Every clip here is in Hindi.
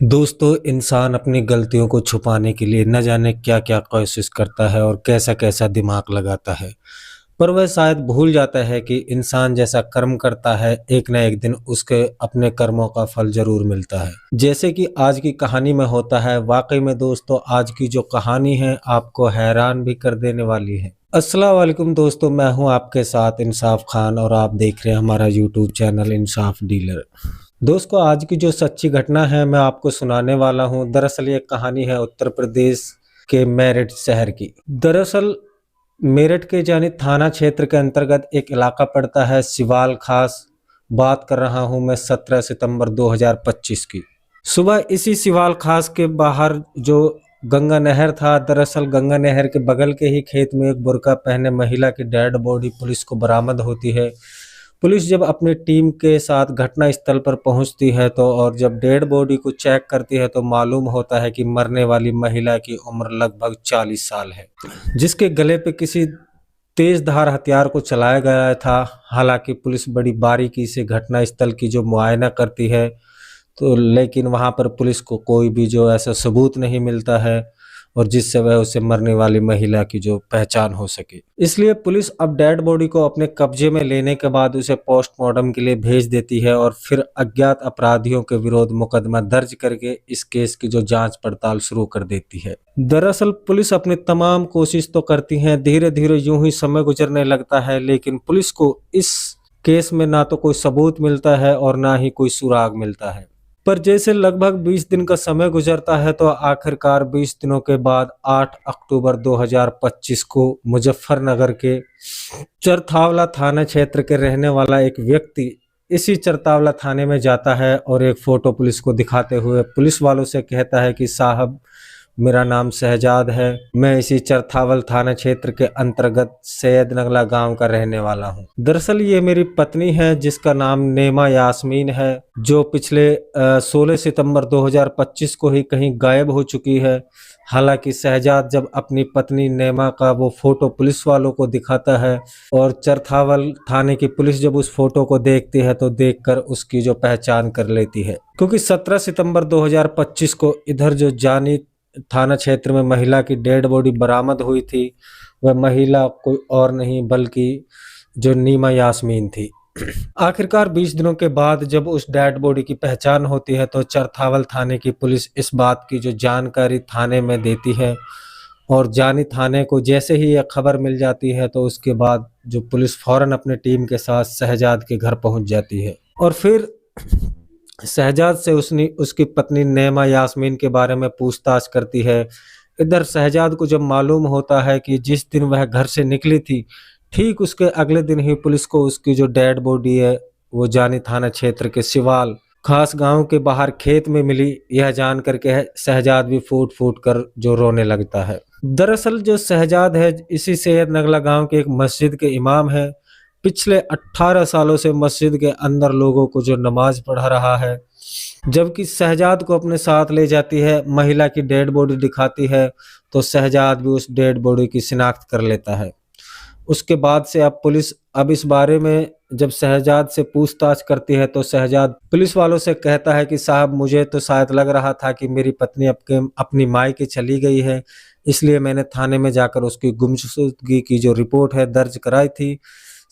दोस्तों, इंसान अपनी गलतियों को छुपाने के लिए न जाने क्या-क्या कोशिश करता है और कैसा-कैसा दिमाग लगाता है। पर वह शायद भूल जाता है कि इंसान जैसा कर्म करता है, एक न एक दिन उसके अपने कर्मों का फल ज़रूर मिलता है। जैसे कि आज की कहानी में होता है, वाक़ई में दोस्तों आज की जो कहानी है आपको हैरान भी कर देने वाली है। अस्सलाम वालेकुम दोस्तों, मैं हूँ आपके साथ इंसाफ खान और आप देख रहे हैं हमारा यूट्यूब चैनल इंसाफ डीलर। दोस्तों आज की जो सच्ची घटना है मैं आपको सुनाने वाला हूँ। दरअसल ये कहानी है उत्तर प्रदेश के मेरठ शहर की। दरअसल मेरठ के यानी थाना क्षेत्र के अंतर्गत एक इलाका पड़ता है सिवाल खास। बात कर रहा हूँ मैं 17 सितंबर 2025 की। सुबह इसी सिवाल खास के बाहर जो गंगा नहर था, दरअसल गंगा नहर के बगल के ही खेत में एक बुर्का पहने महिला की डेड बॉडी पुलिस को बरामद होती है। पुलिस जब अपनी टीम के साथ घटना स्थल पर पहुंचती है तो और जब डेड बॉडी को चेक करती है तो मालूम होता है कि मरने वाली महिला की उम्र लगभग 40 साल है, जिसके गले पे किसी तेज धार हथियार को चलाया गया था। हालांकि पुलिस बड़ी बारीकी से घटना स्थल की जो मुआयना करती है तो लेकिन वहां पर पुलिस को कोई भी जो ऐसा सबूत नहीं मिलता है और जिससे वह उसे मरने वाली महिला की जो पहचान हो सके। इसलिए पुलिस अब डेड बॉडी को अपने कब्जे में लेने के बाद उसे पोस्टमार्टम के लिए भेज देती है और फिर अज्ञात अपराधियों के विरुद्ध मुकदमा दर्ज करके इस केस की जो जांच पड़ताल शुरू कर देती है। दरअसल पुलिस अपनी तमाम कोशिश तो करती है, धीरे धीरे यूं ही समय गुजरने लगता है, लेकिन पुलिस को इस केस में ना तो कोई सबूत मिलता है और ना ही कोई सुराग मिलता है। पर जैसे लगभग 20 दिन का समय गुजरता है तो आखिरकार 20 दिनों के बाद 8 अक्टूबर 2025 को मुजफ्फरनगर के चरथावला थाना क्षेत्र के रहने वाला एक व्यक्ति इसी चरथावला थाने में जाता है और एक फोटो पुलिस को दिखाते हुए पुलिस वालों से कहता है कि साहब, मेरा नाम शहजाद है, मैं इसी चरथावल थाना क्षेत्र के अंतर्गत सैयद नगला गांव का रहने वाला हूं। दरअसल ये मेरी पत्नी है जिसका नाम नेमा यास्मीन है, जो पिछले 16 सितंबर 2025 को ही कहीं गायब हो चुकी है। हालांकि शहजाद जब अपनी पत्नी नेमा का वो फोटो पुलिस वालों को दिखाता है और चरथावल थाने की पुलिस जब उस फोटो को देखती है तो देखकर उसकी जो पहचान कर लेती है, क्योंकि 17 सितंबर 2025 को इधर जो जानी थाना क्षेत्र में महिला की डेड बॉडी बरामद हुई थी, वह महिला कोई और नहीं बल्कि जो नीमा यास्मीन थी। आखिरकार 20 दिनों के बाद जब उस डेड बॉडी की पहचान होती है तो चरथावल थाने की पुलिस इस बात की जो जानकारी थाने में देती है और जानी थाने को जैसे ही यह खबर मिल जाती है तो उसके बाद जो पुलिस फौरन अपने टीम के साथ शहजाद के घर पहुंच जाती है और फिर शहजाद से उसकी पत्नी नेमा यास्मीन के बारे में पूछताछ करती है। इधर शहजाद को जब मालूम होता है कि जिस दिन वह घर से निकली थी ठीक उसके अगले दिन ही पुलिस को उसकी जो डेड बॉडी है वो जानी थाना क्षेत्र के सिवाल खास गांव के बाहर खेत में मिली, यह जान करके शहजाद भी फूट फूट कर जो रोने लगता है। दरअसल जो शहजाद है इसी सैयद नगला गांव के एक मस्जिद के इमाम है। पिछले 18 सालों से मस्जिद के अंदर लोगों को जो नमाज पढ़ा रहा है। जबकि शहजाद को अपने साथ ले जाती है, महिला की डेड बॉडी दिखाती है तो शहजाद भी उस डेड बॉडी की शिनाख्त कर लेता है। उसके बाद से अब पुलिस अब इस बारे में जब शहजाद से पूछताछ करती है तो शहजाद पुलिस वालों से कहता है कि साहब, मुझे तो शायद लग रहा था कि मेरी पत्नी अपनी मायके चली गई है, इसलिए मैंने थाने में जाकर उसकी गुमशुदगी की जो रिपोर्ट है दर्ज कराई थी।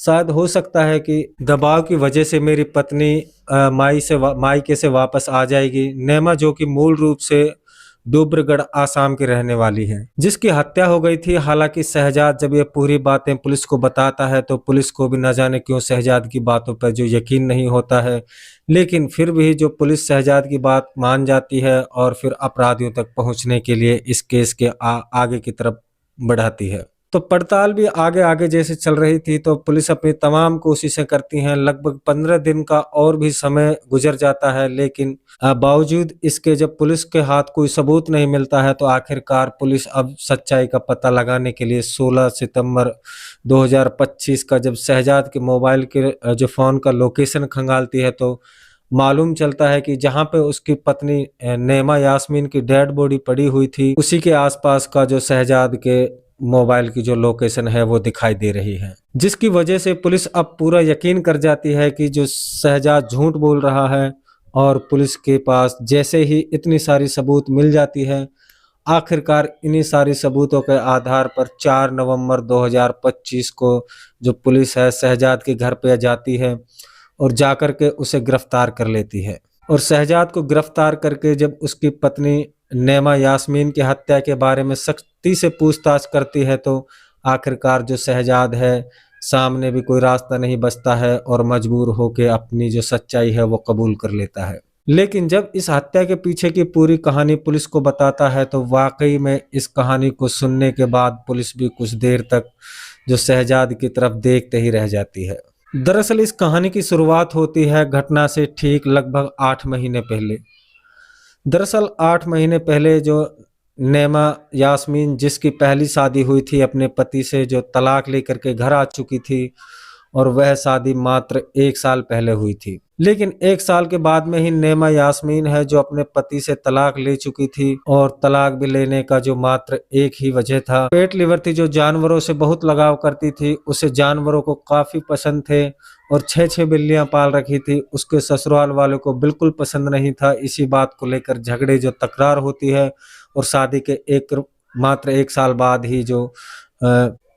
शायद हो सकता है कि दबाव की वजह से मेरी पत्नी मायके से वापस आ जाएगी। नेमा जो कि मूल रूप से डूबरगढ़ आसाम की रहने वाली है, जिसकी हत्या हो गई थी। हालांकि शहजाद जब ये पूरी बातें पुलिस को बताता है तो पुलिस को भी न जाने क्यों शहजाद की बातों पर जो यकीन नहीं होता है, लेकिन फिर भी जो पुलिस शहजाद की बात मान जाती है और फिर अपराधियों तक पहुंचने के लिए इस केस के आगे की तरफ बढ़ाती है। तो पड़ताल भी आगे आगे जैसे चल रही थी तो पुलिस अपनी तमाम कोशिशें करती हैं। लगभग 15 दिन का और भी समय गुजर जाता है, लेकिन बावजूद इसके जब पुलिस के हाथ कोई सबूत नहीं मिलता है तो आखिरकार पुलिस अब सच्चाई का पता लगाने के लिए 16 सितंबर 2025 का जब शहजाद के मोबाइल के जो फ़ोन का लोकेशन खंगालती है तो मालूम चलता है कि जहां पे उसकी पत्नी नेमा यास्मीन की डेड बॉडी पड़ी हुई थी उसी के आसपास का जो शहजाद के मोबाइल की जो लोकेशन है वो दिखाई दे रही है, जिसकी वजह से पुलिस अब पूरा यकीन कर जाती है कि जो शहजाद झूठ बोल रहा है और पुलिस के पास जैसे ही इतनी सारी सबूत मिल जाती है, आखिरकार इन्हीं सारी सबूतों के आधार पर 4 नवंबर 2025 को जो पुलिस है शहजाद के घर पे जाती है और जाकर के उसे गिरफ्तार कर लेती है। और शहजाद को गिरफ्तार करके जब उसकी पत्नी नैमा यास्मीन की हत्या के बारे में सख्ती से पूछताछ करती है तो आखिरकार जो शहजाद है सामने भी कोई रास्ता नहीं बचता है और मजबूर होकर अपनी जो सच्चाई है वो कबूल कर लेता है। लेकिन जब इस हत्या के पीछे की पूरी कहानी पुलिस को बताता है तो वाकई में इस कहानी को सुनने के बाद पुलिस भी कुछ देर तक जो शहजाद की तरफ देखते ही रह जाती है। दरअसल इस कहानी की शुरुआत होती है घटना से ठीक लगभग 8 महीने पहले। दरअसल 8 महीने पहले जो नैमा यास्मीन जिसकी पहली शादी हुई थी अपने पति से, जो तलाक लेकर के घर आ चुकी थी और वह शादी मात्र 1 साल पहले हुई थी। लेकिन 1 साल के बाद में ही नैमा यास्मीन है जो अपने पति से तलाक ले चुकी थी और तलाक भी लेने का जो मात्र एक ही वजह था, पेट लीवर थी, जो जानवरों से बहुत लगाव करती थी, उसे जानवरों को काफी पसंद थे और 6-6 बिल्लियां पाल रखी थी। उसके ससुराल वालों को बिल्कुल पसंद नहीं था। इसी बात को लेकर झगड़े जो तकरार होती है और शादी के मात्र 1 साल बाद ही जो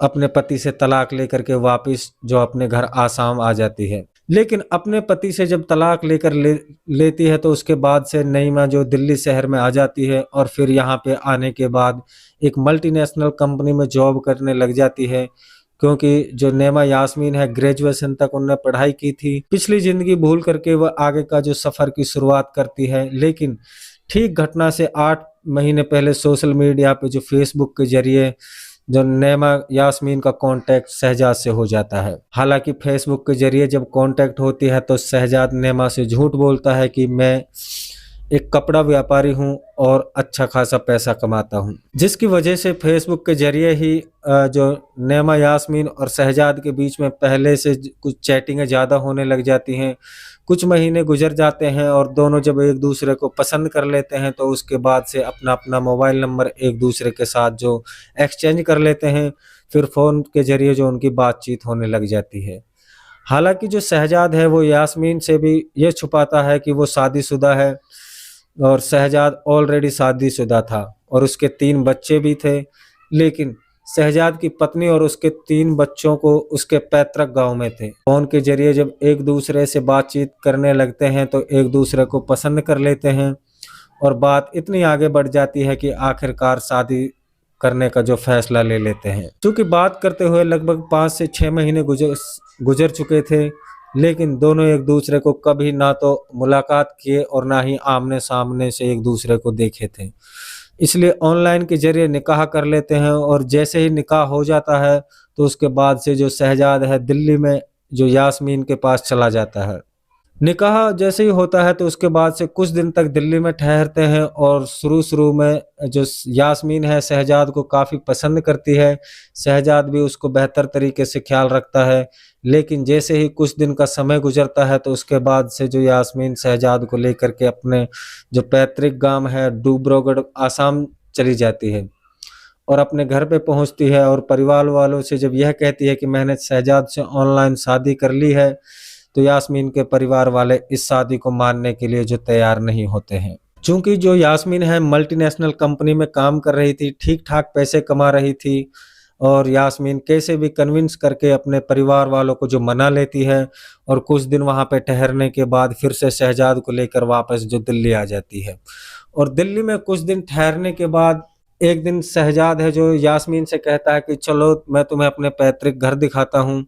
अपने पति से तलाक लेकर के वापस जो अपने घर आसाम आ जाती है। लेकिन अपने पति से जब तलाक लेती है तो उसके बाद से नईमा जो दिल्ली शहर में आ जाती है और फिर यहाँ पे आने के बाद एक मल्टीनेशनल कंपनी में जॉब करने लग जाती है, क्योंकि जो नैमा यास्मीन है ग्रेजुएशन तक उन्होंने पढ़ाई की थी। पिछली जिंदगी भूल करके वह आगे का जो सफर की शुरुआत करती है। लेकिन ठीक घटना से 8 महीने पहले सोशल मीडिया पे जो फेसबुक के जरिए जो नैमा यास्मीन का कांटेक्ट शहजाद से हो जाता है। हालांकि फेसबुक के जरिए जब कांटेक्ट होती है तो शहजाद नैमा से झूठ बोलता है कि मैं एक कपड़ा व्यापारी हूं और अच्छा खासा पैसा कमाता हूं, जिसकी वजह से फेसबुक के जरिए ही जो नैमा यास्मीन और शहजाद के बीच में पहले से कुछ चैटिंगें ज़्यादा होने लग जाती हैं। कुछ महीने गुजर जाते हैं और दोनों जब एक दूसरे को पसंद कर लेते हैं तो उसके बाद से अपना अपना मोबाइल नंबर एक दूसरे के साथ जो एक्सचेंज कर लेते हैं, फिर फ़ोन के जरिए जो उनकी बातचीत होने लग जाती है। हालांकि जो शहजाद है वो यास्मीन से भी ये छुपाता है कि वो शादीशुदा है और शहजाद ऑलरेडी शादीशुदा था और उसके 3 बच्चे भी थे। लेकिन शहजाद की पत्नी और उसके 3 बच्चों को उसके पैतृक गांव में थे। फोन के जरिए जब एक दूसरे से बातचीत करने लगते हैं तो एक दूसरे को पसंद कर लेते हैं और बात इतनी आगे बढ़ जाती है कि आखिरकार शादी करने का जो फैसला ले लेते हैं। क्योंकि बात करते हुए लगभग 5 से 6 महीने गुजर चुके थे, लेकिन दोनों एक दूसरे को कभी ना तो मुलाकात किए और ना ही आमने सामने से एक दूसरे को देखे थे। इसलिए ऑनलाइन के जरिए निकाह कर लेते हैं और जैसे ही निकाह हो जाता है तो उसके बाद से जो शहजाद है दिल्ली में जो यास्मीन के पास चला जाता है। निकाह जैसे ही होता है तो उसके बाद से कुछ दिन तक दिल्ली में ठहरते हैं और शुरू में जो यास्मीन है शहजाद को काफ़ी पसंद करती है। शहजाद भी उसको बेहतर तरीके से ख्याल रखता है। लेकिन जैसे ही कुछ दिन का समय गुजरता है तो उसके बाद से जो यास्मीन शहजाद को लेकर के अपने जो पैतृक गांव है डिब्रूगढ़ आसाम चली जाती है और अपने घर पे पहुंचती है और परिवार वालों से जब यह कहती है कि मैंने शहजाद से ऑनलाइन शादी कर ली है तो यास्मीन के परिवार वाले इस शादी को मानने के लिए जो तैयार नहीं होते हैं। चूंकि जो यास्मीन है मल्टीनेशनल कंपनी में काम कर रही थी, ठीक ठाक पैसे कमा रही थी और यास्मीन कैसे भी कन्विंस करके अपने परिवार वालों को जो मना लेती है और कुछ दिन वहां पे ठहरने के बाद फिर से शहजाद को लेकर वापस जो दिल्ली आ जाती है। और दिल्ली में कुछ दिन ठहरने के बाद एक दिन शहजाद है जो यास्मीन से कहता है कि चलो मैं तुम्हें अपने पैतृक घर दिखाता हूँ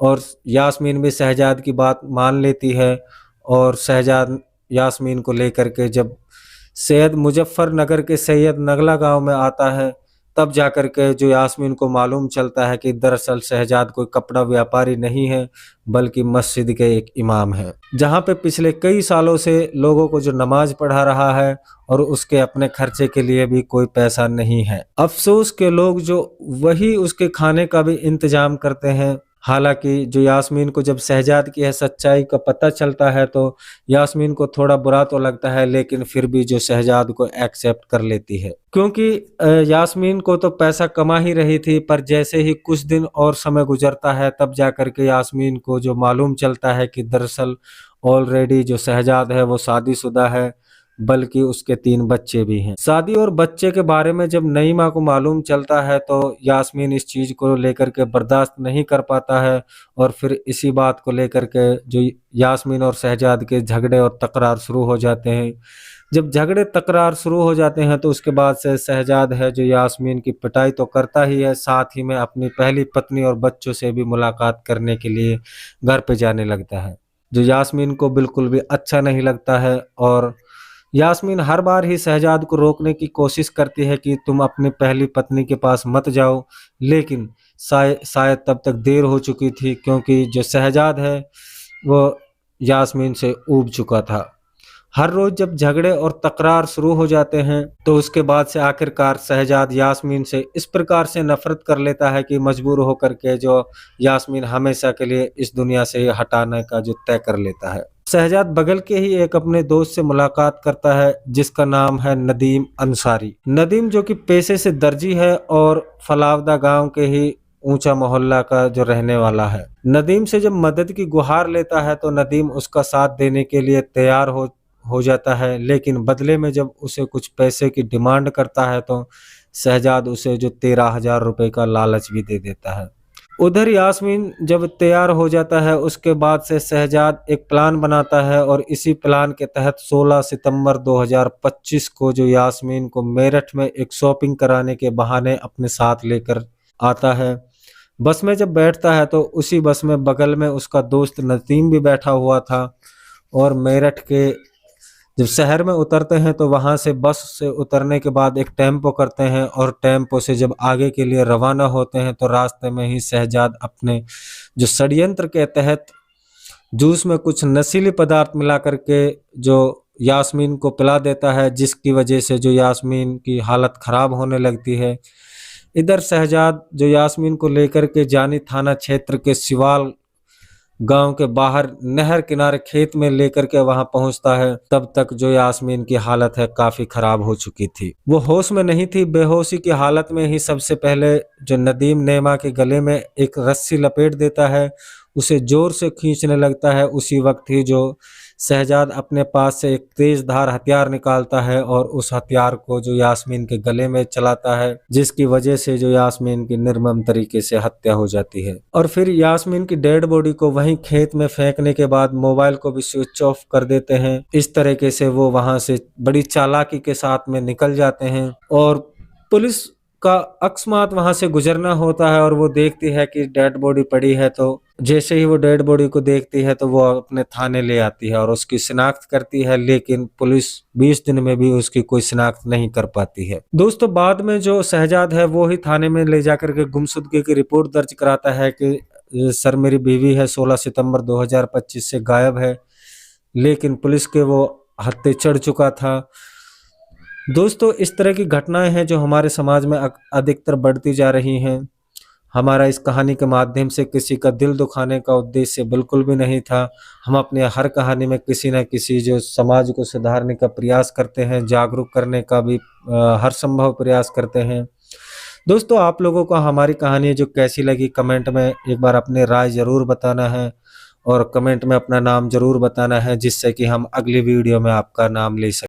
और यास्मीन भी शहजाद की बात मान लेती है और शहजाद यास्मीन को लेकर के जब सैयद मुजफ्फरनगर के सैयद नगला गांव में आता है तब जाकर के जो यास्मीन को मालूम चलता है कि दरअसल शहजाद कोई कपड़ा व्यापारी नहीं है बल्कि मस्जिद के एक इमाम है, जहां पे पिछले कई सालों से लोगों को जो नमाज पढ़ा रहा है और उसके अपने खर्चे के लिए भी कोई पैसा नहीं है। अफसोस के लोग जो वही उसके खाने का भी इंतजाम करते हैं। हालांकि जो यास्मीन को जब शहजाद की है सच्चाई का पता चलता है तो यास्मीन को थोड़ा बुरा तो लगता है, लेकिन फिर भी जो शहजाद को एक्सेप्ट कर लेती है, क्योंकि यास्मीन को तो पैसा कमा ही रही थी। पर जैसे ही कुछ दिन और समय गुजरता है तब जाकर के यास्मीन को जो मालूम चलता है कि दरअसल ऑलरेडी जो शहजाद है वो शादीशुदा है, बल्कि उसके 3 बच्चे भी हैं। शादी और बच्चे के बारे में जब नईमा को मालूम चलता है तो यास्मीन इस चीज़ को लेकर के बर्दाश्त नहीं कर पाता है और फिर इसी बात को लेकर के जो यास्मीन और शहजाद के झगड़े और तकरार शुरू हो जाते हैं। जब झगड़े तकरार शुरू हो जाते हैं तो उसके बाद से शहजाद है जो यास्मीन की पिटाई तो करता ही है, साथ ही में अपनी पहली पत्नी और बच्चों से भी मुलाकात करने के लिए घर पे जाने लगता है, जो यास्मीन को बिल्कुल भी अच्छा नहीं लगता है। और यास्मीन हर बार ही शहजाद को रोकने की कोशिश करती है कि तुम अपनी पहली पत्नी के पास मत जाओ, लेकिन शायद तब तक देर हो चुकी थी, क्योंकि जो शहजाद है वो यास्मीन से ऊब चुका था। हर रोज जब झगड़े और तकरार शुरू हो जाते हैं तो उसके बाद से आखिरकार शहजाद यास्मीन से इस प्रकार से नफरत कर लेता है कि मजबूर होकर के जो यास्मीन हमेशा के लिए इस दुनिया से हटाने का जो तय कर लेता है। शहजाद बगल के ही एक अपने दोस्त से मुलाकात करता है जिसका नाम है नदीम अंसारी। नदीम जो कि पेशे से दर्जी है और फलावदा गांव के ही ऊंचा मोहल्ला का जो रहने वाला है। नदीम से जब मदद की गुहार लेता है तो नदीम उसका साथ देने के लिए तैयार हो जाता है, लेकिन बदले में जब उसे कुछ पैसे की डिमांड करता है तो शहजाद उसे जो 13,000 रुपए का लालच भी दे देता है। उधर यास्मीन जब तैयार हो जाता है उसके बाद से शहजाद एक प्लान बनाता है और इसी प्लान के तहत 16 सितंबर 2025 को जो यास्मीन को मेरठ में एक शॉपिंग कराने के बहाने अपने साथ लेकर आता है। बस में जब बैठता है तो उसी बस में बगल में उसका दोस्त नदीम भी बैठा हुआ था। और मेरठ के जब शहर में उतरते हैं तो वहां से बस से उतरने के बाद एक टेम्पो करते हैं और टेम्पो से जब आगे के लिए रवाना होते हैं तो रास्ते में ही शहजाद अपने जो षड्यंत्र के तहत जूस में कुछ नशीले पदार्थ मिला करके जो यास्मीन को पिला देता है, जिसकी वजह से जो यास्मीन की हालत खराब होने लगती है। इधर शहजाद जो यास्मीन को लेकर के जानी थाना क्षेत्र के सिवाल गांव के बाहर नहर किनारे खेत में लेकर के वहां पहुंचता है, तब तक जो यास्मीन की हालत है काफी खराब हो चुकी थी। वो होश में नहीं थी। बेहोशी की हालत में ही सबसे पहले जो नदीम नेमा के गले में एक रस्सी लपेट देता है, उसे जोर से खींचने लगता है। उसी वक्त ही जो शहजाद अपने पास से एक तेज धार हथियार निकालता है और उस हथियार को जो यास्मीन के गले में चलाता है, जिसकी वजह से जो यास्मीन की निर्मम तरीके से हत्या हो जाती है। और फिर यास्मीन की डेड बॉडी को वहीं खेत में फेंकने के बाद मोबाइल को भी स्विच ऑफ कर देते हैं। इस तरीके से वो वहां से बड़ी चालाकी के साथ में निकल जाते हैं और पुलिस का अकस्मात वहां से गुजरना होता है और वो देखती है कि डेड बॉडी पड़ी है। तो जैसे ही वो डेड बॉडी को देखती है तो वो अपने थाने ले आती है और उसकी शिनाख्त करती है, लेकिन पुलिस 20 दिन में भी उसकी कोई शिनाख्त नहीं कर पाती है। दोस्तों, बाद में जो शहजाद है वो ही थाने में ले जाकर के गुमशुदगी की रिपोर्ट दर्ज कराता है कि सर मेरी बीवी है 16 सितंबर 2025 से गायब है, लेकिन पुलिस के वो हत्थे चढ़ चुका था। दोस्तों, इस तरह की घटनाएं हैं जो हमारे समाज में अधिकतर बढ़ती जा रही हैं। हमारा इस कहानी के माध्यम से किसी का दिल दुखाने का उद्देश्य बिल्कुल भी नहीं था। हम अपने हर कहानी में किसी न किसी जो समाज को सुधारने का प्रयास करते हैं, जागरूक करने का भी हर संभव प्रयास करते हैं। दोस्तों, आप लोगों को हमारी कहानी जो कैसी लगी कमेंट में एक बार अपनी राय ज़रूर बताना है और कमेंट में अपना नाम ज़रूर बताना है, जिससे कि हम अगली वीडियो में आपका नाम ले सकें।